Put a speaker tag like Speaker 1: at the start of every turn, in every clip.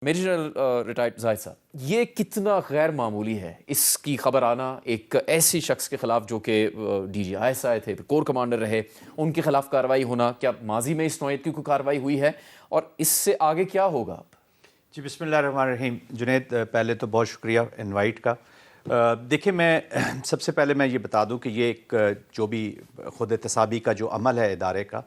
Speaker 1: Major general retired زاہد صاحب، یہ کتنا غیر معمولی ہے اس کی خبر آنا ایک ایسی شخص کے خلاف جو کہ D G I S I تھے، کور کمانڈر رہے، ان کے خلاف کارروائی ہونا؟ کیا ماضی میں اس نوعیت کی کوئی کارروائی ہوئی ہے اور اس سے آگے کیا ہوگا اب؟
Speaker 2: جی بسم اللہ الرحمن الرحیم. جنید، پہلے تو بہت شکریہ انوائٹ کا. دیکھیں، میں سب سے پہلے میں یہ بتا دوں کہ یہ ایک جو بھی خود احتسابی کا جو عمل ہے ادارے کا،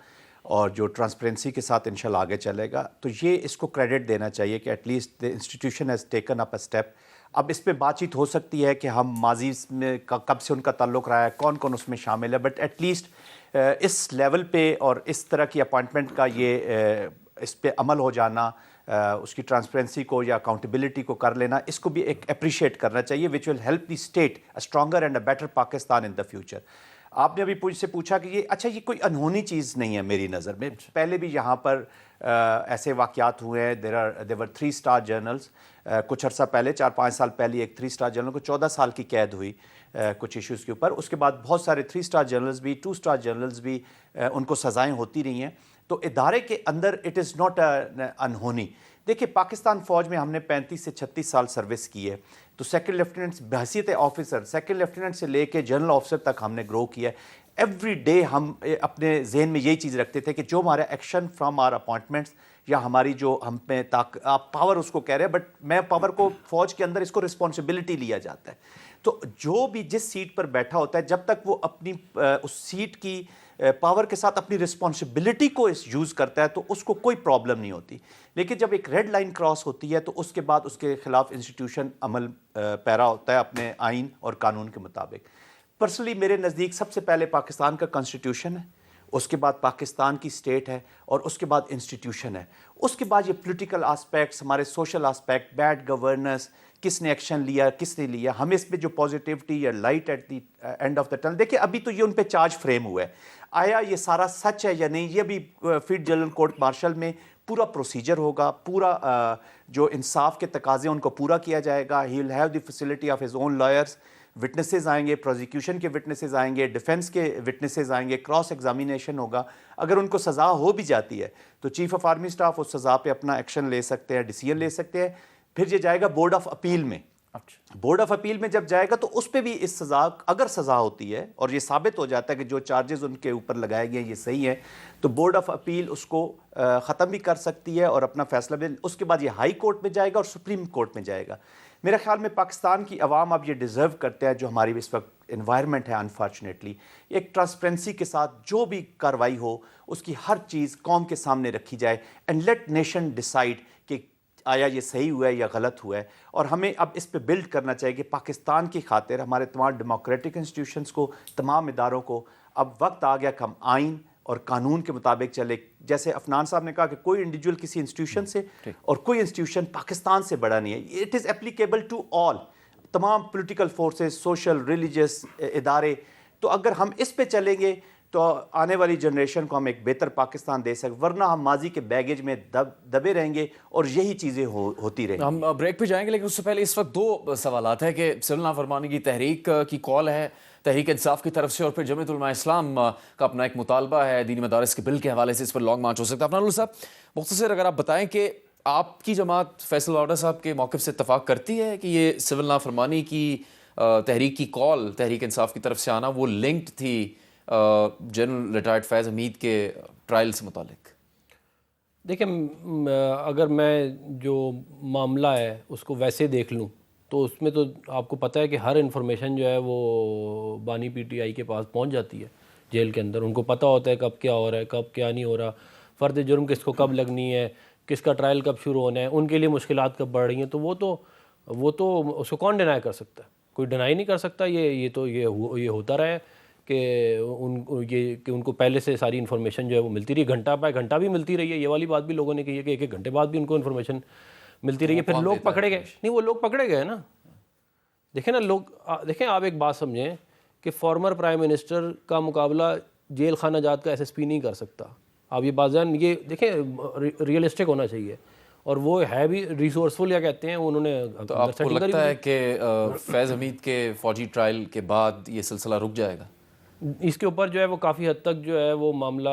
Speaker 2: اور جو ٹرانسپیرنسی کے ساتھ انشاءاللہ آگے چلے گا، تو یہ اس کو کریڈٹ دینا چاہیے کہ at least the institution has taken up a step. اب اس پہ بات چیت ہو سکتی ہے کہ ہم ماضی میں کب سے ان کا تعلق رہا ہے، کون کون اس میں شامل ہے، بٹ ایٹ لیسٹ اس لیول پہ اور اس طرح کی اپوائنٹمنٹ کا یہ اس پہ عمل ہو جانا، اس کی ٹرانسپیرنسی کو یا اکاؤنٹیبلٹی کو کر لینا، اس کو بھی ایک اپریشیٹ کرنا چاہیے، which will help the state a stronger and a better Pakistan in the future. آپ نے ابھی مجھ سے پوچھا کہ یہ کوئی انہونی چیز نہیں ہے میری نظر میں. پہلے بھی یہاں پر ایسے واقعات ہوئے ہیں. there were 3 star journals. کچھ عرصہ پہلے 4-5 سال پہلے ایک 3 star جرنل کو 14 سال کی قید ہوئی کچھ ایشوز کے اوپر. اس کے بعد بہت سارے 3 star جرنلز بھی، 2 star جرنلز بھی، ان کو سزائیں ہوتی رہی ہیں. تو ادارے کے اندر اٹ از ناٹ انہونی. دیکھیں، پاکستان فوج میں ہم نے 35 سے 36 سال سروس کی ہے، تو سیکنڈ لیفٹیننٹ بحیثیت آفیسر، سیکنڈ لیفٹیننٹ سے لے کے جنرل آفیسر تک ہم نے گرو کیا ہے. ایوری ڈے ہم اپنے ذہن میں یہی چیز رکھتے تھے کہ جو ہمارا ایکشن فرام آر اپوائنٹمنٹس یا ہماری جو ہم پہ آپ پاور اس کو کہہ رہے ہیں، بٹ میں پاور کو فوج کے اندر اس کو رسپانسبلٹی لیا جاتا ہے. تو جو بھی جس سیٹ پر بیٹھا ہوتا ہے، جب تک وہ اپنی اس سیٹ کی پاور کے ساتھ اپنی رسپانسبلٹی کو یوز کرتا ہے تو اس کو کوئی پرابلم نہیں ہوتی. لیکن جب ایک ریڈ لائن کراس ہوتی ہے تو اس کے بعد اس کے خلاف انسٹیٹیوشن عمل پیرا ہوتا ہے اپنے آئین اور قانون کے مطابق. پرسنلی میرے نزدیک سب سے پہلے پاکستان کا کنسٹیٹیوشن ہے، اس کے بعد پاکستان کی اسٹیٹ ہے، اور اس کے بعد انسٹیٹیوشن ہے. اس کے بعد یہ پولیٹیکل آسپیکٹس، ہمارے سوشل آسپیکٹ، بیڈ گورننس، کس نے ایکشن لیا، کس نے لیا، ہمیں اس پہ جو پازیٹیوٹی یا light at the end of the tunnel. دیکھیں، ابھی تو یہ ان پہ چارج فریم ہوا ہے. آیا یہ سارا سچ ہے یا نہیں، یہ بھی فیلڈ جنرل کورٹ مارشل میں پورا پروسیجر ہوگا، پورا جو انصاف کے تقاضے ان کو پورا کیا جائے گا. He will have the facility of his own lawyers. Witnesses آئیں گے، پروزیکیوشن کے وٹنسز آئیں گے، ڈیفنس کے وٹنسز آئیں گے، کراس ایگزامینیشن ہوگا. اگر ان کو سزا ہو بھی جاتی ہے تو چیف آف آرمی اسٹاف اس سزا پہ اپنا ایکشن لے سکتے ہیں، ڈیسیژن لے سکتے ہیں. پھر یہ جائے گا بورڈ آف اپیل میں. بورڈ آف اپیل میں جب جائے گا تو اس پہ بھی اس سزا، اگر سزا ہوتی ہے اور یہ ثابت ہو جاتا ہے کہ جو چارجز ان کے اوپر لگائے گئے یہ صحیح ہے، تو بورڈ آف اپیل اس کو ختم بھی کر سکتی ہے اور اپنا فیصلہ بھی. اس کے بعد یہ ہائی کورٹ میں جائے گا اور سپریم کورٹ میں جائے گا. میرے خیال میں پاکستان کی عوام اب یہ ڈیزرو کرتے ہیں، جو ہماری اس وقت انوائرمنٹ ہے انفارچونیٹلی، ایک ٹرانسپیرنسی کے ساتھ جو بھی کارروائی ہو اس کی ہر چیز قوم کے سامنے رکھی جائے، اینڈ لیٹ نیشن ڈیسائیڈ کہ آیا یہ صحیح ہوا ہے یا غلط ہوا ہے. اور ہمیں اب اس پہ بلڈ کرنا چاہیے کہ پاکستان کی خاطر ہمارے تمام ڈیموکریٹک انسٹیٹیوشنز کو، تمام اداروں کو اب وقت آ گیا کہ ہم آئین اور قانون کے مطابق چلے. جیسے عفنان صاحب نے کہا کہ کوئی انڈیویجول کسی انسٹیٹیوشن سے اور کوئی انسٹیٹیوشن پاکستان سے بڑا نہیں ہے. It is applicable to all, تمام پولیٹیکل فورسز، سوشل، ریلیجس ادارے. تو اگر ہم اس پہ چلیں گے تو آنے والی جنریشن کو ہم ایک بہتر پاکستان دے سکیں، ورنہ ہم ماضی کے بیگیج میں دبے رہیں گے اور یہی چیزیں ہوتی رہیں گی.
Speaker 1: ہم بریک پہ جائیں گے، لیکن اس سے پہلے اس وقت 2 سوالات ہیں کہ سول نافرمانی کی تحریک کی کال ہے تحریک انصاف کی طرف سے، اور پھر جمعیت علماء اسلام کا اپنا ایک مطالبہ ہے دینی مدارس کے بل کے حوالے سے، اس پر لانگ مارچ ہو سکتا ہے. عفنان اللہ صاحب، مختصر اگر آپ بتائیں کہ آپ کی جماعت فیصل واڈا صاحب کے موقف سے اتفاق کرتی ہے کہ یہ سول نافرمانی کی تحریک کی کال تحریک انصاف کی طرف سے آنا وہ لنکڈ تھی جنرل ریٹائرڈ فیض حمید کے ٹرائل سے متعلق؟
Speaker 3: دیکھیں، اگر میں جو معاملہ ہے اس کو ویسے دیکھ لوں تو اس میں تو آپ کو پتہ ہے کہ ہر انفارمیشن جو ہے وہ بانی پی ٹی آئی کے پاس پہنچ جاتی ہے جیل کے اندر. ان کو پتہ ہوتا ہے کب کیا ہو رہا ہے، کب کیا نہیں ہو رہا، فرد جرم کس کو کب لگنی ہے، کس کا ٹرائل کب شروع ہونا ہے، ان کے لیے مشکلات کب بڑھ رہی ہیں. تو وہ تو اس کو کون ڈینائی کر سکتا ہے؟ کوئی ڈینائی نہیں کر سکتا. یہ ہوتا رہا ہے کہ ان کو پہلے سے ساری انفارمیشن جو ہے وہ ملتی رہی، گھنٹہ پہ گھنٹہ بھی ملتی رہی ہے. یہ والی بات بھی لوگوں نے کہی ہے کہ 1-1 گھنٹے بعد بھی ان کو انفارمیشن ملتی رہی ہے. پھر لوگ پکڑے گئے نہیں، وہ لوگ پکڑے گئے نا. دیکھیں نا، دیکھیں آپ ایک بات سمجھیں کہ فارمر پرائم منسٹر کا مقابلہ جیل خانہ جات کا ایس ایس پی نہیں کر سکتا. آپ یہ بات یہ دیکھیں، ریئلسٹک ہونا چاہیے. اور وہ ہے بھی ریسورسفل، یا کہتے ہیں انہوں نے.
Speaker 1: تو آپ کو لگتا ہے کہ فیض حمید کے فوجی ٹرائل کے بعد یہ سلسلہ رک جائے گا؟
Speaker 3: اس کے اوپر جو ہے وہ کافی حد تک جو ہے وہ معاملہ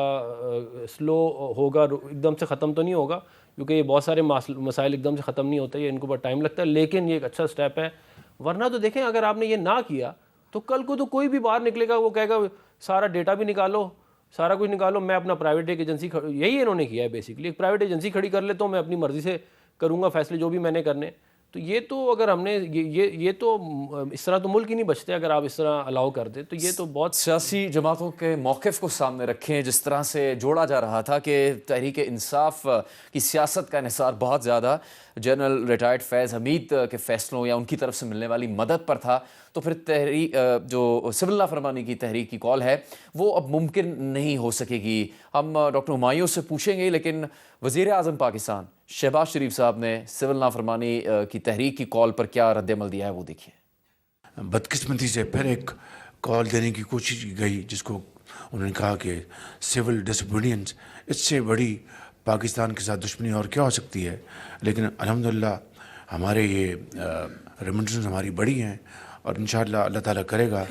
Speaker 3: سلو ہوگا، ایک دم سے ختم تو نہیں ہوگا. کیونکہ یہ بہت سارے مسائل ایک دم سے ختم نہیں ہوتے, یہ ان کو بہت ٹائم لگتا ہے, لیکن یہ ایک اچھا سٹیپ ہے. ورنہ تو دیکھیں اگر آپ نے یہ نہ کیا تو کل کو تو کوئی بھی باہر نکلے گا, وہ کہے گا سارا ڈیٹا بھی نکالو, سارا کچھ نکالو, میں اپنا پرائیویٹ ایک ایجنسی, یہی انہوں نے کیا ہے بیسکلی, ایک پرائیویٹ ایجنسی کھڑی کر لیتا ہوں, میں اپنی مرضی سے کروں گا فیصلے جو بھی میں نے کرنے. تو یہ تو اگر ہم نے یہ تو اس طرح تو ملک ہی نہیں بچتے اگر آپ اس طرح الاؤ کر دیں. تو یہ تو بہت
Speaker 1: سیاسی جماعتوں کے موقف کو سامنے رکھیں, جس طرح سے جوڑا جا رہا تھا کہ تحریک انصاف کی سیاست کا انحصار بہت زیادہ جنرل ریٹائرڈ فیض حمید کے فیصلوں یا ان کی طرف سے ملنے والی مدد پر تھا, تو پھر تحریک جو سول نافرمانی کی تحریک کی کال ہے وہ اب ممکن نہیں ہو سکے گی. ہم ڈاکٹر ہمایوں سے پوچھیں گے, لیکن وزیر اعظم پاکستان شہباز شریف صاحب نے سول نافرمانی کی تحریک کی کال پر کیا رد عمل دیا ہے وہ دیکھیے.
Speaker 4: بدقسمتی سے پھر ایک کال دینے کی کوشش کی گئی جس کو انہوں نے کہا کہ سول ڈس اوبیڈینس, اس سے بڑی پاکستان کے ساتھ دشمنی اور کیا ہو سکتی ہے. لیکن الحمدللہ ہمارے یہ ریمنڈنس ہماری بڑی ہیں, اور انشاءاللہ اللہ تعالیٰ کرے گا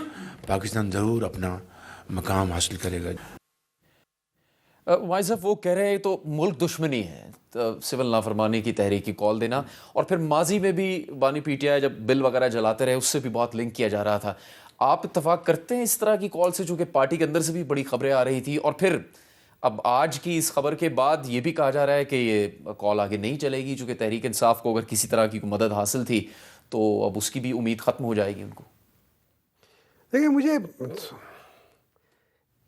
Speaker 4: پاکستان ضرور اپنا مقام حاصل کرے گا.
Speaker 1: وائز صاحب وہ کہہ رہے ہیں تو ملک دشمنی ہے سول نافرمانی کی تحریک کی کال دینا, اور پھر ماضی میں بھی بانی پی ٹی آئی جب بل وغیرہ جلاتے رہے اس سے بھی بہت لنک کیا جا رہا تھا. آپ اتفاق کرتے ہیں اس طرح کی کال سے, چونکہ پارٹی کے اندر سے بھی بڑی خبریں آ رہی تھی, اور پھر اب آج کی اس خبر کے بعد یہ بھی کہا جا رہا ہے کہ یہ کال آگے نہیں چلے گی, چونکہ تحریک انصاف کو اگر کسی طرح کی مدد حاصل تھی تو اب اس کی بھی امید ختم ہو جائے گی ان کو.
Speaker 5: دیکھیں مجھے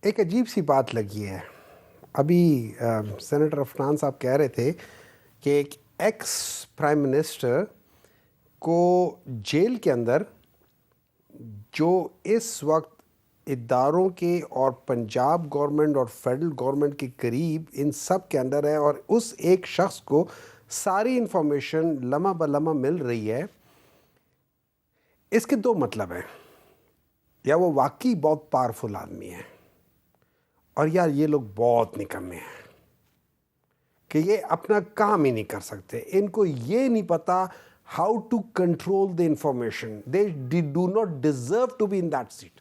Speaker 5: ایک عجیب سی بات لگی ہے. ابھی سینیٹر عفنان صاحب کہہ رہے تھے کہ ایک ایکس پرائم منسٹر کو جیل کے اندر جو اس وقت اداروں کے اور پنجاب گورنمنٹ اور فیڈرل گورنمنٹ کے قریب ان سب کے اندر ہے, اور اس ایک شخص کو ساری انفارمیشن لمحہ بلمحہ مل رہی ہے. اس کے دو مطلب ہیں, یا وہ واقعی بہت پاورفل آدمی ہے, اور یار یہ لوگ بہت نکمے ہیں کہ یہ اپنا کام ہی نہیں کر سکتے. ان کو یہ نہیں پتا how to control the information. They do not deserve to be in that seat.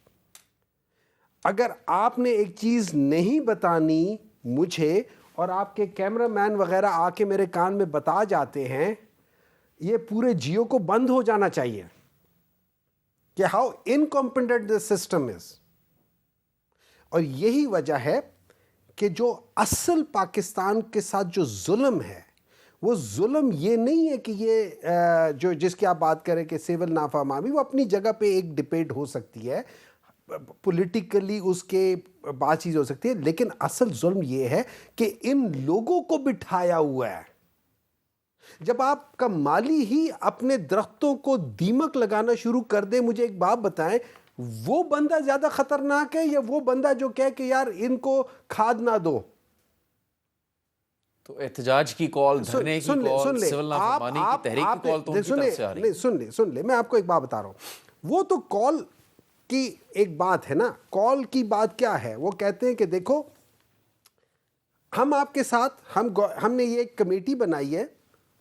Speaker 5: اگر آپ نے ایک چیز نہیں بتانی مجھے اور آپ کے کیمرہ مین وغیرہ آ کے میرے کان میں بتا جاتے ہیں, یہ پورے جیو کو بند ہو جانا چاہیے کہ how incompetent this system is. اور یہی وجہ ہے کہ جو اصل پاکستان کے ساتھ جو ظلم ہے وہ ظلم یہ نہیں ہے کہ یہ جو جس کی آپ بات کریں کہ سول نافرمانی, وہ اپنی جگہ پہ ایک ڈبیٹ ہو سکتی ہے, پولیٹیکلی اس کے بات چیز ہو سکتی ہے, لیکن اصل ظلم یہ ہے کہ ان لوگوں کو بٹھایا ہوا ہے. جب آپ کا مالی ہی اپنے درختوں کو دیمک لگانا شروع کر دے, مجھے ایک بات بتائیں, وہ بندہ زیادہ خطرناک ہے یا وہ بندہ جو کہے کہ یار ان کو کھاد نہ دو؟
Speaker 1: تو احتجاج کی کال, دھرنے کی کال, سول نافرمانی کی تحریک کی کال تو ان کی طرف سے آ رہی ہے.
Speaker 5: سن لے, میں آپ کو ایک بات بتا رہا ہوں. وہ تو کال کی ایک بات ہے نا. کال کی بات کیا ہے؟ وہ کہتے ہیں کہ دیکھو ہم آپ کے ساتھ, ہم نے یہ ایک کمیٹی بنائی ہے,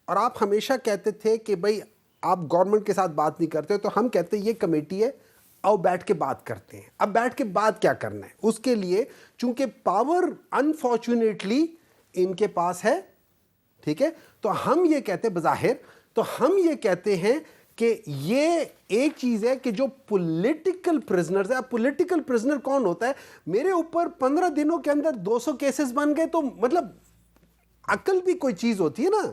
Speaker 5: اور آپ ہمیشہ کہتے تھے کہ بھئی آپ گورنمنٹ کے ساتھ بات نہیں کرتے, تو ہم کہتے ہیں یہ کمیٹی ہے, آؤ بیٹھ کے بات کرتے ہیں. اب بیٹھ کے بات کیا کرنا ہے؟ اس کے لیے چونکہ پاور انفارچونیٹلی ان کے پاس ہے, ٹھیک ہے, تو ہم یہ کہتے ہیں بظاہر, تو ہم یہ کہتے ہیں کہ یہ ایک چیز ہے کہ جو پولیٹیکل پرزنرز ہیں. اب پولیٹیکل پرزنر کون ہوتا ہے؟ میرے اوپر 15 دنوں کے اندر 200 کیسز بن گئے, تو مطلب عقل بھی کوئی چیز ہوتی ہے نا.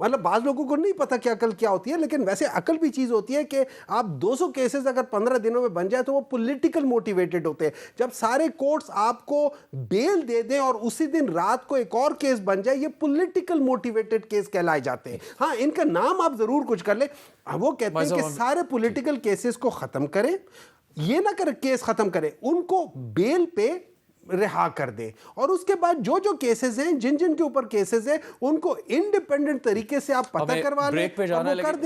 Speaker 5: مطلب بعض لوگوں کو نہیں پتا کہ عقل کیا ہوتی ہے, لیکن ویسے عقل بھی چیز ہوتی ہے کہ آپ 200 کیسز اگر 15 دنوں میں بن جائے تو وہ پولیٹیکل موٹیویٹڈ ہوتے ہیں. جب سارے کورٹس آپ کو بیل دے دیں اور اسی دن رات کو ایک اور کیس بن جائے, یہ پولیٹیکل موٹیویٹڈ کیس کہلائے جاتے ہیں. ہاں, ان کا نام آپ ضرور کچھ کر لیں. وہ کہتے ہیں کہ سارے پولیٹیکل کیسز کو ختم کریں, یہ نہ کریں کیس ختم کریں, ان کو بیل پہ رہا کر دیں, اور اس کے بعد جو جو کیسز ہیں, جن کے اوپر کیسز ہیں, ان کو انڈیپینڈنٹ طریقے سے آپ پتہ کروا لیں.